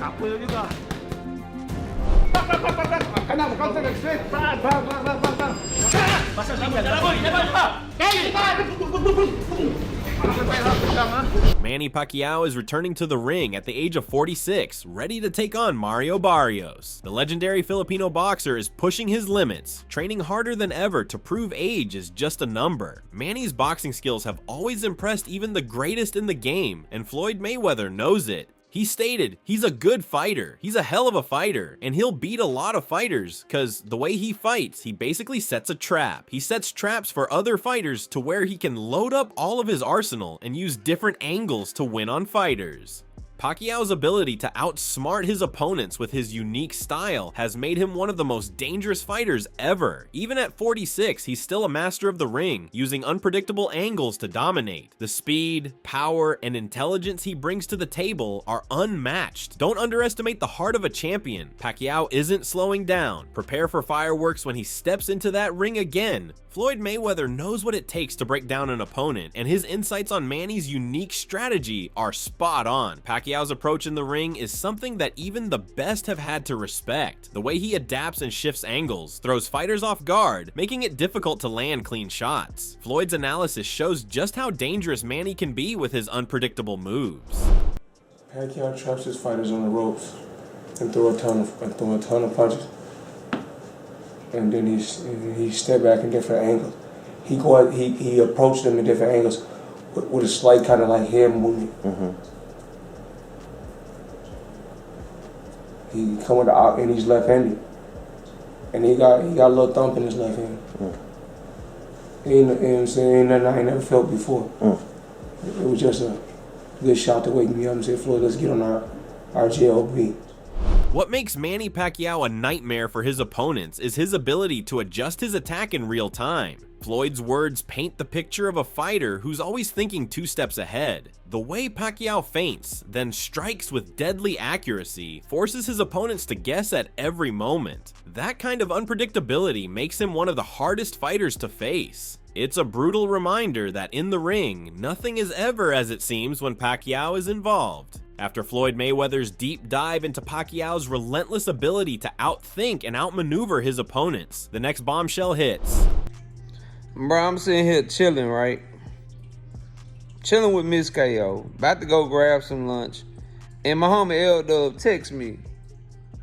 tak apa juga. Kanan, kau tengok straight. Bang. Pasal sama jalan boy. Manny Pacquiao is returning to the ring at the age of 46, ready to take on Mario Barrios. The legendary Filipino boxer is pushing his limits, training harder than ever to prove age is just a number. Manny's boxing skills have always impressed even the greatest in the game, and Floyd Mayweather knows it. He stated he's a good fighter, he's a hell of a fighter, and he'll beat a lot of fighters cause the way he fights, he basically sets a trap. He sets traps for other fighters to where he can load up all of his arsenal and use different angles to win on fighters. Pacquiao's ability to outsmart his opponents with his unique style has made him one of the most dangerous fighters ever. Even at 46, he's still a master of the ring, using unpredictable angles to dominate. The speed, power, and intelligence he brings to the table are unmatched. Don't underestimate the heart of a champion. Pacquiao isn't slowing down. Prepare for fireworks when he steps into that ring again. Floyd Mayweather knows what it takes to break down an opponent, and his insights on Manny's unique strategy are spot on. Pacquiao's approach in the ring is something that even the best have had to respect. The way he adapts and shifts angles throws fighters off guard, making it difficult to land clean shots. Floyd's analysis shows just how dangerous Manny can be with his unpredictable moves. Pacquiao traps his fighters on the ropes and throw a ton of punches. And then he step back in different angles. He approached them in different angles with a slight kind of like head movement. He come with the out and he's left-handed, and he got a little thump in his left hand. Ain't nothing I ain't never felt before. It was just a good shot to wake me up and say, Floyd, let's get on our JOB. What makes Manny Pacquiao a nightmare for his opponents is his ability to adjust his attack in real time. Floyd's words paint the picture of a fighter who's always thinking 2 steps ahead. The way Pacquiao feints, then strikes with deadly accuracy, forces his opponents to guess at every moment. That kind of unpredictability makes him one of the hardest fighters to face. It's a brutal reminder that in the ring, nothing is ever as it seems when Pacquiao is involved. After Floyd Mayweather's deep dive into Pacquiao's relentless ability to outthink and outmaneuver his opponents, the next bombshell hits. Bro, I'm sitting here chilling, right? Chilling with Miss KO. About to go grab some lunch. And my homie L-Dub texts me.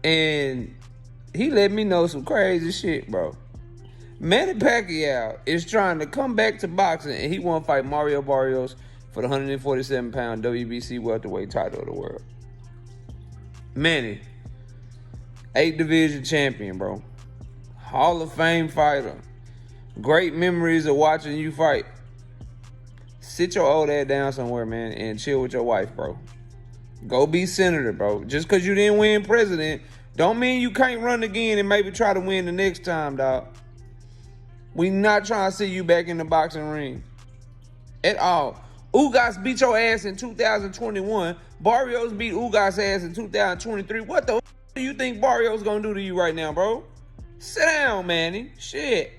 And he let me know some crazy shit, bro. Manny Pacquiao is trying to come back to boxing, and he want to fight Mario Barrios for the 147-pound WBC welterweight title of the world. Manny, 8 division champion, bro. Hall of Fame fighter. Great memories of watching you fight. Sit your old ass down somewhere, man, and chill with your wife, bro. Go be senator, bro. Just because you didn't win president, don't mean you can't run again and maybe try to win the next time, dog. We not trying to see you back in the boxing ring. At all. Ugas beat your ass in 2021. Barrios beat Ugas' ass in 2023. What the do you think Barrios gonna do to you right now, bro? Sit down, Manny. Shit.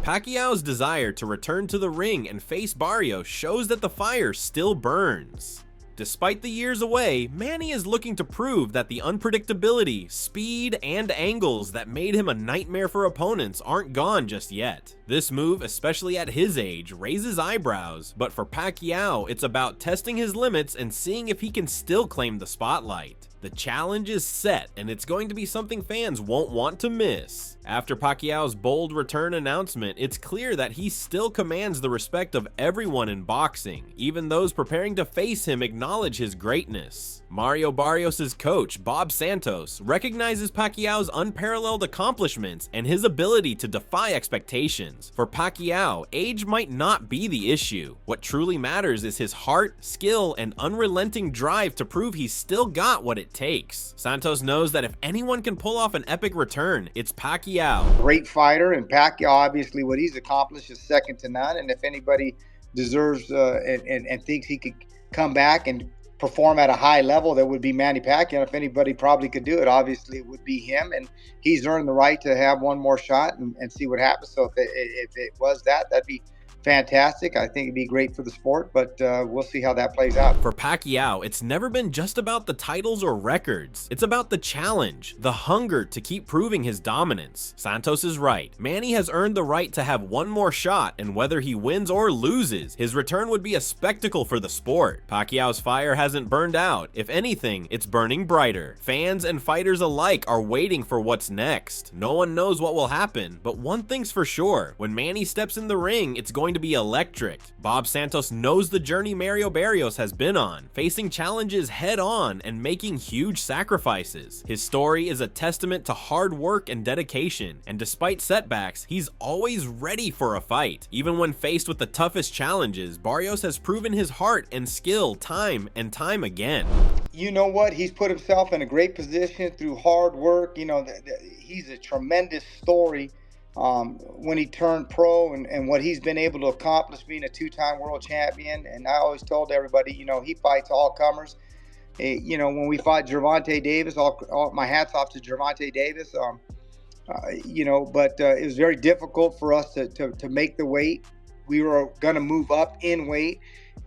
Pacquiao's desire to return to the ring and face Barrios shows that the fire still burns. Despite the years away, Manny is looking to prove that the unpredictability, speed, and angles that made him a nightmare for opponents aren't gone just yet. This move, especially at his age, raises eyebrows, but for Pacquiao, it's about testing his limits and seeing if he can still claim the spotlight. The challenge is set, and it's going to be something fans won't want to miss. After Pacquiao's bold return announcement, it's clear that he still commands the respect of everyone in boxing. Even those preparing to face him acknowledge his greatness. Mario Barrios' coach, Bob Santos, recognizes Pacquiao's unparalleled accomplishments and his ability to defy expectations. For Pacquiao, age might not be the issue. What truly matters is his heart, skill, and unrelenting drive to prove he's still got what it takes. Santos knows that if anyone can pull off an epic return, it's Pacquiao. Great fighter, and Pacquiao, obviously, what he's accomplished is second to none. And if anybody deserves and thinks he could come back and perform at a high level, that would be Manny Pacquiao. If anybody probably could do it, obviously it would be him, and he's earned the right to have one more shot and see what happens. So if it was that, that'd be fantastic. I think it'd be great for the sport, but we'll see how that plays out. For Pacquiao, it's never been just about the titles or records. It's about the challenge, the hunger to keep proving his dominance. Santos is right. Manny has earned the right to have one more shot, and whether he wins or loses, his return would be a spectacle for the sport. Pacquiao's fire hasn't burned out. If anything, it's burning brighter. Fans and fighters alike are waiting for what's next. No one knows what will happen, but one thing's for sure. When Manny steps in the ring, it's going to be electric. Bob Santos knows the journey Mario Barrios has been on, facing challenges head on and making huge sacrifices. His story is a testament to hard work and dedication, and despite setbacks, he's always ready for a fight. Even when faced with the toughest challenges, Barrios has proven his heart and skill time and time again. You know what? He's put himself in a great position through hard work. You know, he's a tremendous story. When he turned pro and what he's been able to accomplish being a two-time world champion. And I always told everybody, you know, he fights all comers. You know, when we fought Gervonta Davis, all my hats off to Gervonta Davis. You know, but it was very difficult for us to make the weight. We were going to move up in weight.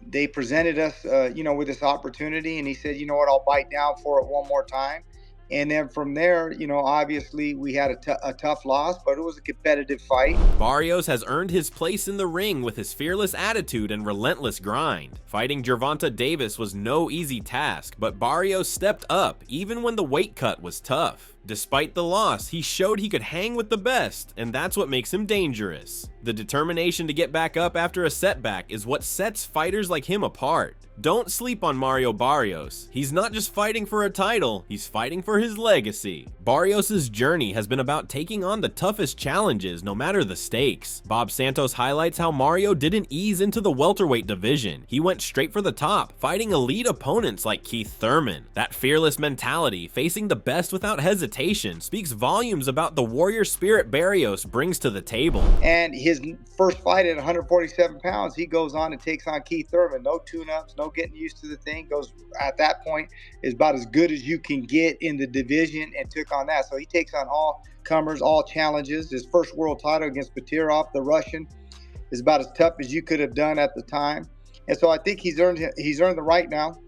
They presented us, you know, with this opportunity, and he said, you know what, I'll bite down for it one more time. And then from there, you know, obviously we had a tough loss, but it was a competitive fight. Barrios has earned his place in the ring with his fearless attitude and relentless grind. Fighting Gervonta Davis was no easy task, but Barrios stepped up even when the weight cut was tough. Despite the loss, he showed he could hang with the best, and that's what makes him dangerous. The determination to get back up after a setback is what sets fighters like him apart. Don't sleep on Mario Barrios. He's not just fighting for a title, he's fighting for his legacy. Barrios' journey has been about taking on the toughest challenges no matter the stakes. Bob Santos highlights how Mario didn't ease into the welterweight division. He went straight for the top, fighting elite opponents like Keith Thurman. That fearless mentality, facing the best without hesitation, speaks volumes about the warrior spirit Barrios brings to the table. And his first fight at 147 pounds, he goes on and takes on Keith Thurman. No tune-ups, no getting used to the thing. Goes at that point is about as good as you can get in the division, and took on that. So he takes on all comers, all challenges. His first world title against Petirov, the Russian, is about as tough as you could have done at the time. And so I think he's earned the right now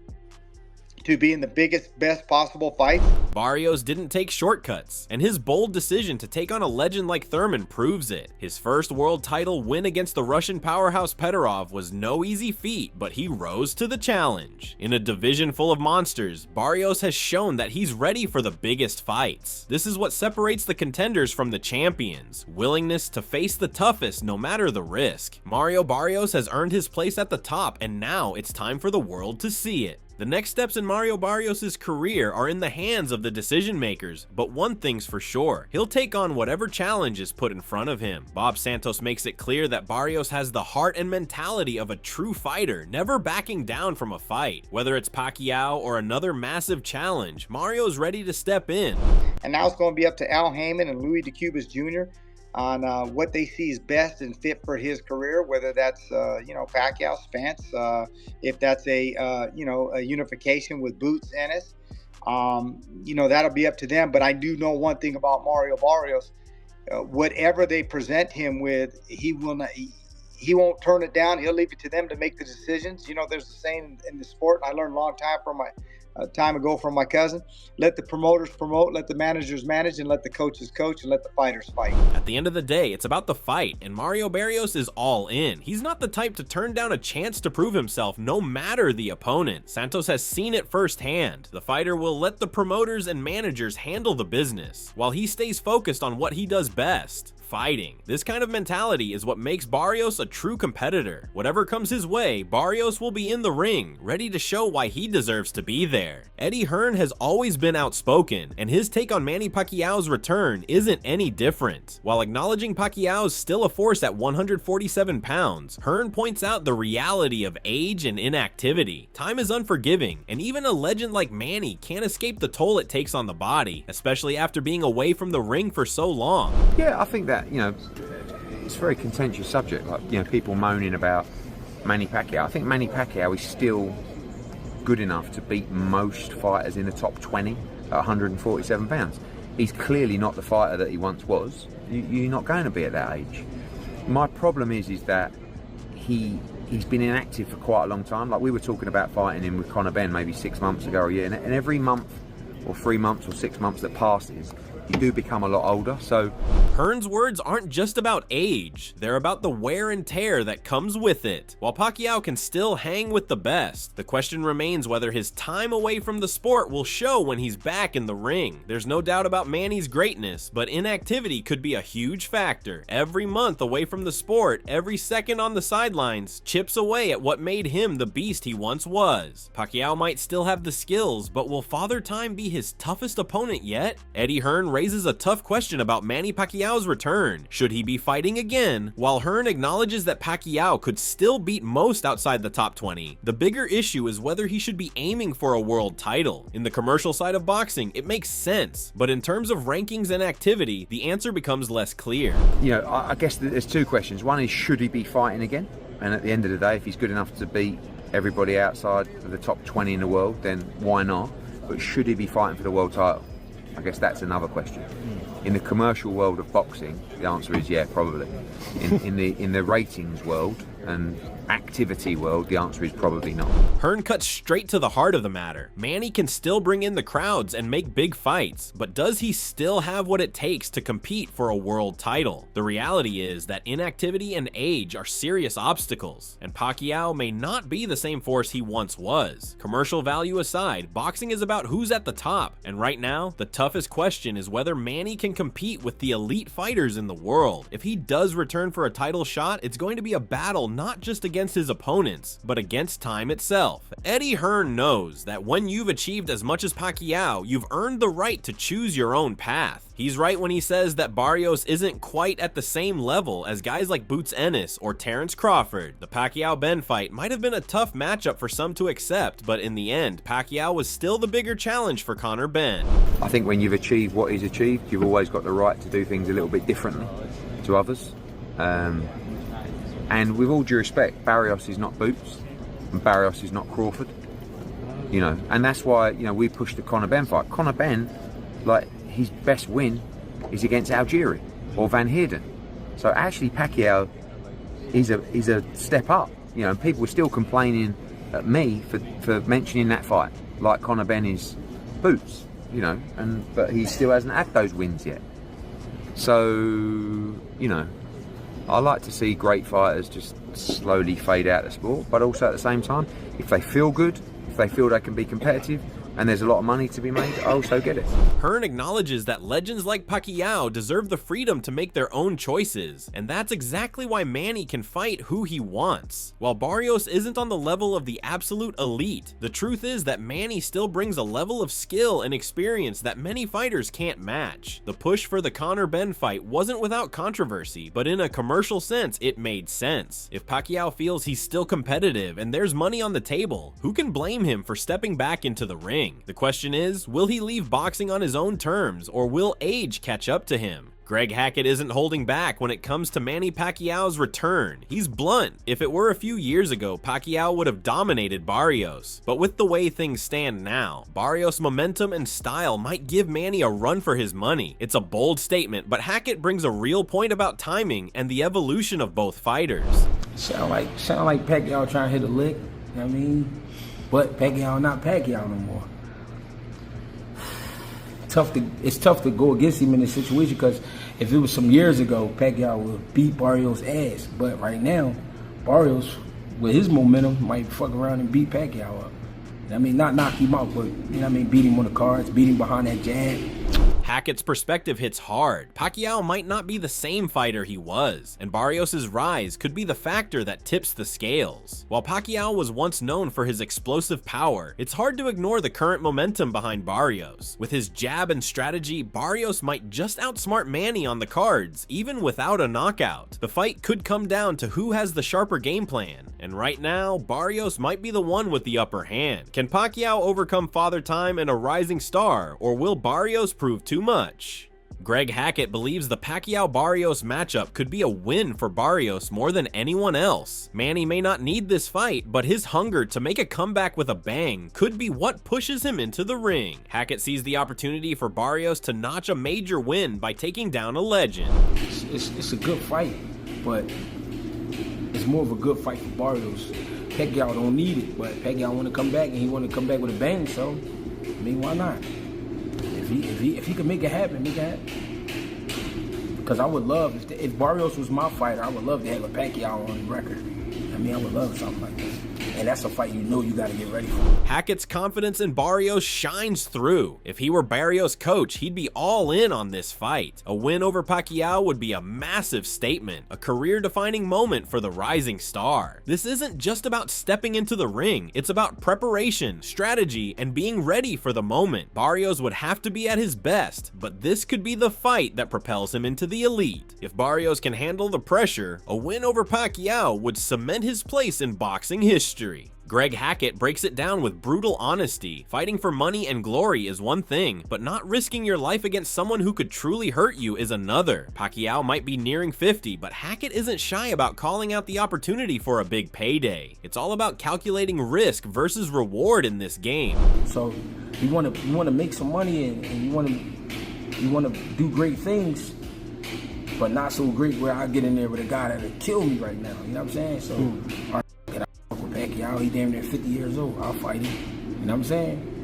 to be in the biggest, best possible fight. Barrios didn't take shortcuts, and his bold decision to take on a legend like Thurman proves it. His first world title win against the Russian powerhouse Petirov was no easy feat, but he rose to the challenge. In a division full of monsters, Barrios has shown that he's ready for the biggest fights. This is what separates the contenders from the champions: willingness to face the toughest no matter the risk. Mario Barrios has earned his place at the top, and now it's time for the world to see it. The next steps in Mario Barrios' career are in the hands of the decision makers, but one thing's for sure: he'll take on whatever challenge is put in front of him. Bob Santos makes it clear that Barrios has the heart and mentality of a true fighter, never backing down from a fight. Whether it's Pacquiao or another massive challenge, Mario's ready to step in. And now it's going to be up to Al Heyman and Louis DeCubas Jr. on what they see is best and fit for his career, whether that's, you know, Pacquiao, Spence, if that's a unification with Boots Ennis, you know, that'll be up to them. But I do know one thing about Mario Barrios: whatever they present him with, he won't turn it down. He'll leave it to them to make the decisions. You know, there's a saying in the sport, I learned a long time ago from my cousin: let the promoters promote, let the managers manage, and let the coaches coach, and let the fighters fight. At the end of the day, it's about the fight, and Mario Barrios is all in. He's not the type to turn down a chance to prove himself no matter the opponent. Santos has seen it firsthand. The fighter will let the promoters and managers handle the business, while he stays focused on what he does best: fighting. This kind of mentality is what makes Barrios a true competitor. Whatever comes his way, Barrios will be in the ring, ready to show why he deserves to be there. Eddie Hearn has always been outspoken, and his take on Manny Pacquiao's return isn't any different. While acknowledging Pacquiao's still a force at 147 pounds, Hearn points out the reality of age and inactivity. Time is unforgiving, and even a legend like Manny can't escape the toll it takes on the body, especially after being away from the ring for so long. Yeah, I think that, you know, it's a very contentious subject, like, you know, people moaning about Manny Pacquiao. I think Manny Pacquiao is still good enough to beat most fighters in the top 20 at 147 pounds. He's clearly not the fighter that he once was. You're not going to be at that age. My problem is that he's been inactive for quite a long time. Like we were talking about fighting him with Conor Benn maybe 6 months ago or a year, and every month or 3 months or 6 months that passes, you do become a lot older. So Hearn's words aren't just about age, they're about the wear and tear that comes with it. While Pacquiao can still hang with the best, the question remains whether his time away from the sport will show when he's back in the ring. There's no doubt about Manny's greatness, but inactivity could be a huge factor. Every month away from the sport, every second on the sidelines, chips away at what made him the beast he once was. Pacquiao might still have the skills, but will Father Time be his toughest opponent yet? Eddie Hearn raises a tough question about Manny Pacquiao's return. Should he be fighting again? While Hearn acknowledges that Pacquiao could still beat most outside the top 20, the bigger issue is whether he should be aiming for a world title. In the commercial side of boxing, it makes sense, but in terms of rankings and activity, the answer becomes less clear. you know, I guess there's two questions. One is, should he be fighting again? And at the end of the day, if he's good enough to beat everybody outside of the top 20 in the world, then why not? But should he be fighting for the world title? I guess that's another question. In the commercial world of boxing, the answer is yeah, probably. In the ratings world and activity world, the answer is probably not. Hearn cuts straight to the heart of the matter. Manny can still bring in the crowds and make big fights, but does he still have what it takes to compete for a world title? The reality is that inactivity and age are serious obstacles, and Pacquiao may not be the same force he once was. Commercial value aside, boxing is about who's at the top, and right now, the toughest question is whether Manny can compete with the elite fighters in the world. If he does return for a title shot, it's going to be a battle not just against his opponents, but against time itself. Eddie Hearn knows that when you've achieved as much as Pacquiao, you've earned the right to choose your own path. He's right when he says that Barrios isn't quite at the same level as guys like Boots Ennis or Terrence Crawford. The Pacquiao-Ben fight might have been a tough matchup for some to accept, but in the end, Pacquiao was still the bigger challenge for Conor Benn. I think when you've achieved what he's achieved, you've always got the right to do things a little bit differently to others. And with all due respect, Barrios is not Boots, and Barrios is not Crawford. You know, and that's why, you know, we pushed the Conor Benn fight. Conor Benn, like, his best win is against Algieri or Van Heerden. So actually Pacquiao is a step up. You know, and people were still complaining at me for mentioning that fight, like Conor Benn is Boots, you know, but he still hasn't had those wins yet. So, you know, I like to see great fighters just slowly fade out of the sport, but also at the same time, if they feel good, if they feel they can be competitive, and there's a lot of money to be made, I also get it. Hearn acknowledges that legends like Pacquiao deserve the freedom to make their own choices, and that's exactly why Manny can fight who he wants. While Barrios isn't on the level of the absolute elite, the truth is that Manny still brings a level of skill and experience that many fighters can't match. The push for the Conor Benn fight wasn't without controversy, but in a commercial sense, it made sense. If Pacquiao feels he's still competitive and there's money on the table, who can blame him for stepping back into the ring? The question is, will he leave boxing on his own terms, or will age catch up to him? Greg Hackett isn't holding back when it comes to Manny Pacquiao's return. He's blunt. If it were a few years ago, Pacquiao would have dominated Barrios. But with the way things stand now, Barrios' momentum and style might give Manny a run for his money. It's a bold statement, but Hackett brings a real point about timing and the evolution of both fighters. Sound like Pacquiao trying to hit a lick, you know what I mean? But Pacquiao not Pacquiao no more. It's tough to go against him in this situation, because if it was some years ago, Pacquiao would beat Barrios' ass. But right now, Barrios, with his momentum, might fuck around and beat Pacquiao up. I mean, not knock him out, but, you know what I mean, beat him on the cards, beat him behind that jab. Hackett's perspective hits hard. Pacquiao might not be the same fighter he was, and Barrios' rise could be the factor that tips the scales. While Pacquiao was once known for his explosive power, it's hard to ignore the current momentum behind Barrios. With his jab and strategy, Barrios might just outsmart Manny on the cards, even without a knockout. The fight could come down to who has the sharper game plan, and right now, Barrios might be the one with the upper hand. Can Pacquiao overcome Father Time and a rising star, or will Barrios prove too much? Greg Hackett believes the Pacquiao-Barrios matchup could be a win for Barrios more than anyone else. Manny may not need this fight, but his hunger to make a comeback with a bang could be what pushes him into the ring. Hackett sees the opportunity for Barrios to notch a major win by taking down a legend. It's a good fight, but it's more of a good fight for Barrios. Pacquiao don't need it, but Pacquiao want to come back, and he want to come back with a bang. So, I mean, why not? If he could make it happen, make it happen. Because I would love, if Barrios was my fighter, I would love to have a Pacquiao on the record. I mean, I would love something like that. And that's a fight you know you got to get ready for. Hackett's confidence in Barrios shines through. If he were Barrios' coach, he'd be all in on this fight. A win over Pacquiao would be a massive statement, a career-defining moment for the rising star. This isn't just about stepping into the ring, it's about preparation, strategy, and being ready for the moment. Barrios would have to be at his best, but this could be the fight that propels him into the elite. If Barrios can handle the pressure, a win over Pacquiao would cement his place in boxing history. Greg Hackett breaks it down with brutal honesty. Fighting for money and glory is one thing, but not risking your life against someone who could truly hurt you is another. Pacquiao might be nearing 50, but Hackett isn't shy about calling out the opportunity for a big payday. It's all about calculating risk versus reward in this game. So you want to make some money, and you want to do great things, but not so great where I get in there with a guy that'll kill me right now. You know what I'm saying? So. Pacquiao, he damn near 50 years old. I'll fight him. You know what I'm saying?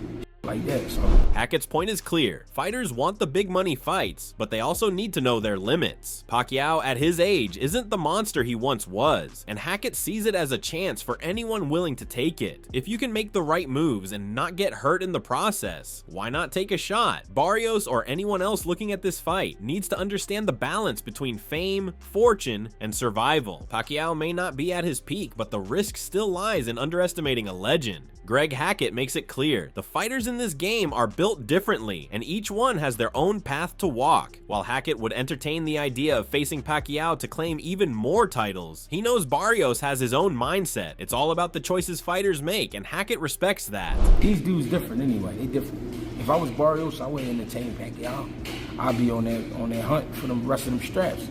Like that, so. Hackett's point is clear. Fighters want the big money fights, but they also need to know their limits. Pacquiao, at his age, isn't the monster he once was, and Hackett sees it as a chance for anyone willing to take it. If you can make the right moves and not get hurt in the process, why not take a shot? Barrios, or anyone else looking at this fight, needs to understand the balance between fame, fortune, and survival. Pacquiao may not be at his peak, but the risk still lies in underestimating a legend. Greg Hackett makes it clear, the fighters in this game are built differently, and each one has their own path to walk. While Hackett would entertain the idea of facing Pacquiao to claim even more titles, he knows Barrios has his own mindset. It's all about the choices fighters make, and Hackett respects that. These dudes different anyway, they different. If I was Barrios, I wouldn't entertain Pacquiao. I'd be on that hunt for the rest of them straps.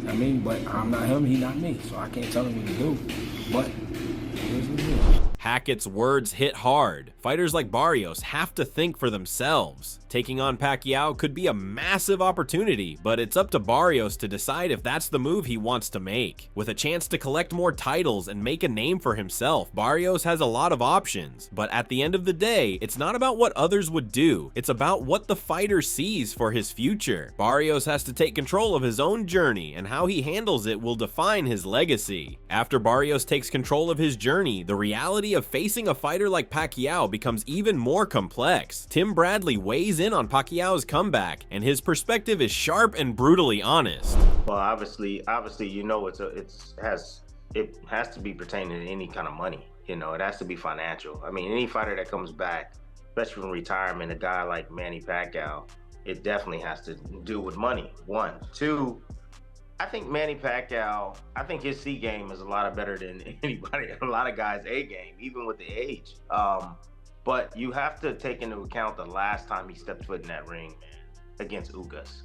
I mean, but I'm not him, he not me, so I can't tell him what to do. But here's what it is. Hackett's words hit hard. Fighters like Barrios have to think for themselves. Taking on Pacquiao could be a massive opportunity, but it's up to Barrios to decide if that's the move he wants to make. With a chance to collect more titles and make a name for himself, Barrios has a lot of options. But at the end of the day, it's not about what others would do, it's about what the fighter sees for his future. Barrios has to take control of his own journey, and how he handles it will define his legacy. After Barrios takes control of his journey, the reality of facing a fighter like Pacquiao becomes even more complex. Tim Bradley weighs in on Pacquiao's comeback, and his perspective is sharp and brutally honest. Well, obviously, you know, it has to be pertaining to any kind of money. You know, it has to be financial. I mean, any fighter that comes back, especially from retirement, a guy like Manny Pacquiao, it definitely has to do with money. One, two. I think Manny Pacquiao, I think his C game is a lot better than anybody, a lot of guys' A game, even with the age. But you have to take into account the last time he stepped foot in that ring, man, against Ugas.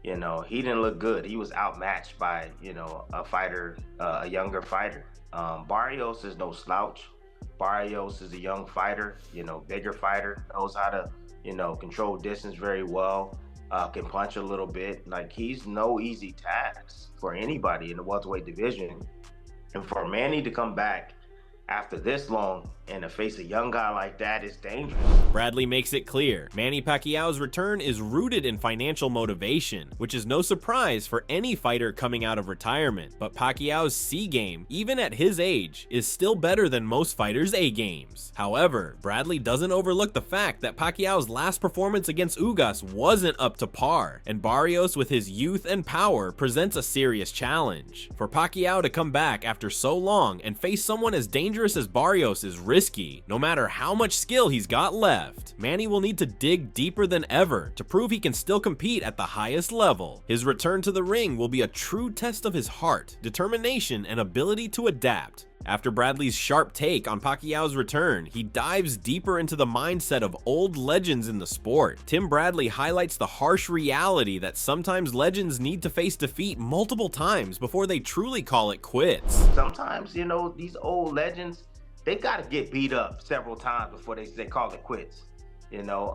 You know, he didn't look good. He was outmatched by, you know, a younger fighter. Barrios is no slouch. Barrios is a young fighter, you know, bigger fighter, knows how to, you know, control distance very well. Can punch a little bit. Like, he's no easy task for anybody in the welterweight division. And for Manny to come back after this long and to face a young guy like that is dangerous. Bradley makes it clear, Manny Pacquiao's return is rooted in financial motivation, which is no surprise for any fighter coming out of retirement. But Pacquiao's C game, even at his age, is still better than most fighters' A games. However, Bradley doesn't overlook the fact that Pacquiao's last performance against Ugas wasn't up to par, and Barrios, with his youth and power, presents a serious challenge. For Pacquiao to come back after so long and face someone as dangerous as Barrios is risky, no matter how much skill he's got left. Manny will need to dig deeper than ever to prove he can still compete at the highest level. His return to the ring will be a true test of his heart, determination, and ability to adapt. After Bradley's sharp take on Pacquiao's return, he dives deeper into the mindset of old legends in the sport. Tim Bradley highlights the harsh reality that sometimes legends need to face defeat multiple times before they truly call it quits. Sometimes, you know, these old legends, they got to get beat up several times before they call it quits. You know,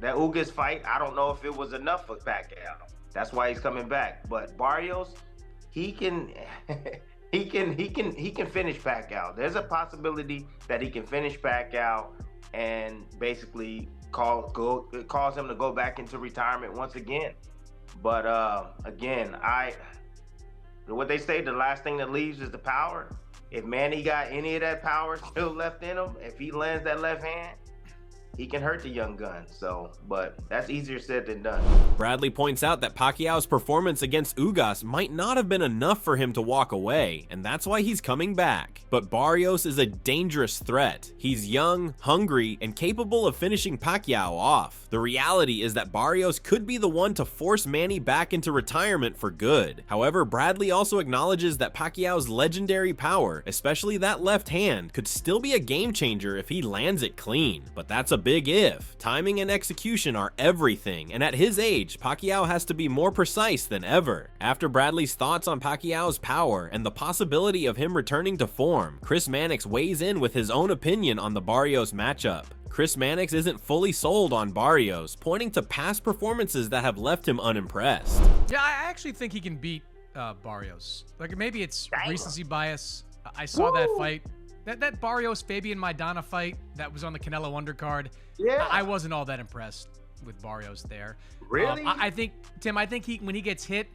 that Ugas fight, I don't know if it was enough for Pacquiao. That's why he's coming back. But Barrios, he can he can finish Pacquiao. There's a possibility that he can finish Pacquiao and basically cause him to go back into retirement once again. But again, what they say, the last thing that leaves is the power. If Manny got any of that power still left in him, if he lands that left hand, he can hurt the young gun. So, but that's easier said than done. Bradley points out that Pacquiao's performance against Ugas might not have been enough for him to walk away, and that's why he's coming back. But Barrios is a dangerous threat. He's young, hungry, and capable of finishing Pacquiao off. The reality is that Barrios could be the one to force Manny back into retirement for good. However, Bradley also acknowledges that Pacquiao's legendary power, especially that left hand, could still be a game changer if he lands it clean. But that's a big if. Timing and execution are everything, and at his age, Pacquiao has to be more precise than ever. After Bradley's thoughts on Pacquiao's power and the possibility of him returning to form, Chris Mannix weighs in with his own opinion on the Barrios matchup. Chris Mannix isn't fully sold on Barrios, pointing to past performances that have left him unimpressed. Yeah, I actually think he can beat Barrios. Like, maybe it's recency bias. I saw that fight. That Barrios Fabian Maidana fight that was on the Canelo undercard. Yeah. I wasn't all that impressed with Barrios there. Really? I think, Tim, when he gets hit,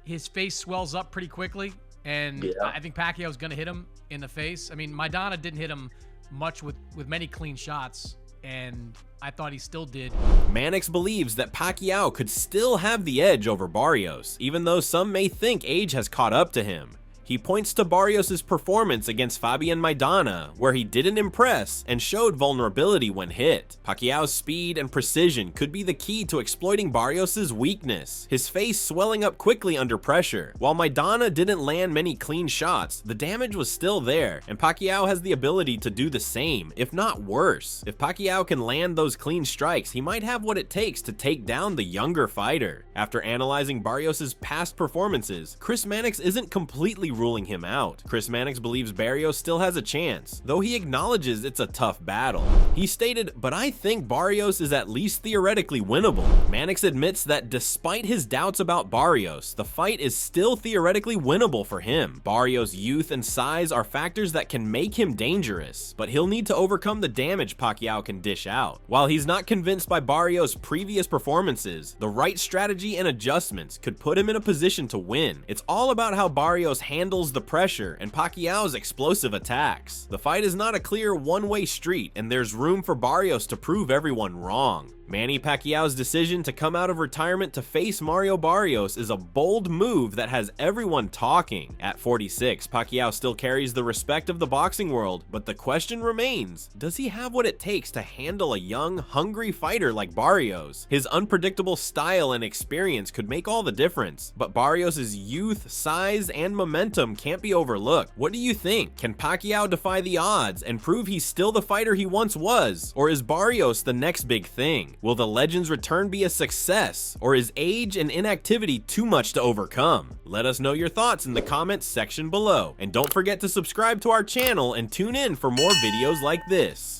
his face swells up pretty quickly, and I think Pacquiao's going to hit him in the face. I mean, Maidana didn't hit him much with many clean shots, and I thought he still did. Mannix believes that Pacquiao could still have the edge over Barrios, even though some may think age has caught up to him. He points to Barrios' performance against Fabian Maidana, where he didn't impress and showed vulnerability when hit. Pacquiao's speed and precision could be the key to exploiting Barrios' weakness, his face swelling up quickly under pressure. While Maidana didn't land many clean shots, the damage was still there, and Pacquiao has the ability to do the same, if not worse. If Pacquiao can land those clean strikes, he might have what it takes to take down the younger fighter. After analyzing Barrios' past performances, Chris Mannix isn't completely ruling him out. Chris Mannix believes Barrios still has a chance, though he acknowledges it's a tough battle. He stated, "But I think Barrios is at least theoretically winnable." Mannix admits that despite his doubts about Barrios, the fight is still theoretically winnable for him. Barrios' youth and size are factors that can make him dangerous, but he'll need to overcome the damage Pacquiao can dish out. While he's not convinced by Barrios' previous performances, the right strategy and adjustments could put him in a position to win. It's all about how Barrios handles the pressure and Pacquiao's explosive attacks. The fight is not a clear one-way street, and there's room for Barrios to prove everyone wrong. Manny Pacquiao's decision to come out of retirement to face Mario Barrios is a bold move that has everyone talking. At 46, Pacquiao still carries the respect of the boxing world, but the question remains, does he have what it takes to handle a young, hungry fighter like Barrios? His unpredictable style and experience could make all the difference, but Barrios' youth, size, and momentum can't be overlooked. What do you think? Can Pacquiao defy the odds and prove he's still the fighter he once was? Or is Barrios the next big thing? Will the Legend's return be a success, or is age and inactivity too much to overcome? Let us know your thoughts in the comments section below, and don't forget to subscribe to our channel and tune in for more videos like this.